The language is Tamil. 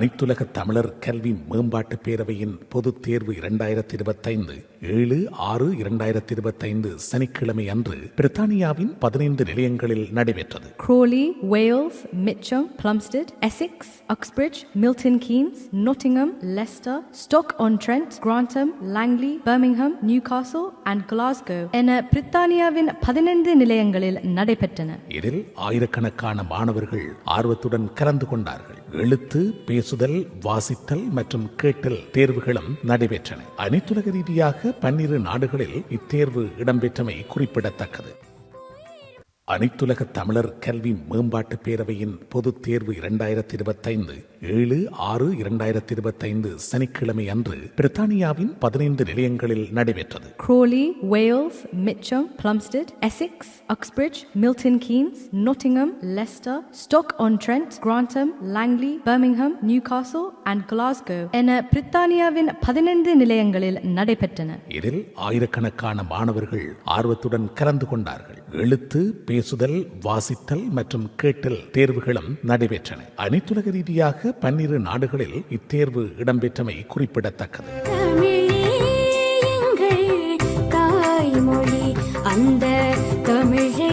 அனைத்துலக தமிழர் கல்வி மேம்பாட்டு பேரவையின் பொதுத் தேர்வு 2025 7/6/2025 சனிக்கிழமை அன்று பிரித்தானியாவின் 15 நிலையங்களில் நடைபெற்றது. Crawley, Wales, Mitcham, Plumstead, Essex, Uxbridge, Milton Keynes, Nottingham, Leicester, Stoke-on-Trent, Grantham, Langley, Birmingham, Newcastle and Glasgow என பிரித்தானியாவின் 15 நிலையங்களில் நடைபெற்றன. இதில் ஆயிரக்கணக்கான மாணவர்கள் ஆர்வத்துடன் கலந்து கொண்டார்கள். எழுத்து, பேசுதல், வாசித்தல் மற்றும் கேட்டல் தேர்வுகளும் நடைபெற்றன. அனைத்துலக ரீதியாக 12 நாடுகளில் இத்தேர்வு இடம்பெற்றமை குறிப்பிடத்தக்கது. அனைத்துலக தமிழர் கல்வி மேம்பாட்டு பேரவையின் பொதுத் தேர்வு 2025 7/6/2025 சனிக்கிழமை அன்று பிரித்தானியாவின் 15 நிலையங்களில் நடைபெற்றது. Crawley, Wales, Mitcham, Plumstead, Essex, Uxbridge, Milton Keynes, Nottingham, Leicester, Stoke-on-Trent, Grantham, Langley, Birmingham, Newcastle and Glasgow என பிரித்தானியாவின் 15 நிலையங்களில் நடைபெற்றன. இதில் ஆயிரக்கணக்கான மாணவர்கள் ஆர்வத்துடன் கலந்து கொண்டார்கள். எழுத்து, பேசுதல், வாசித்தல் மற்றும் கேட்டல் தேர்வுகளும் நடைபெற்றன. அனைத்துலக ரீதியாக 12 நாடுகளில் இத்தேர்வு இடம்பெற்றமை குறிப்பிடத்தக்கது. தாய்மொழி அந்த தமிழை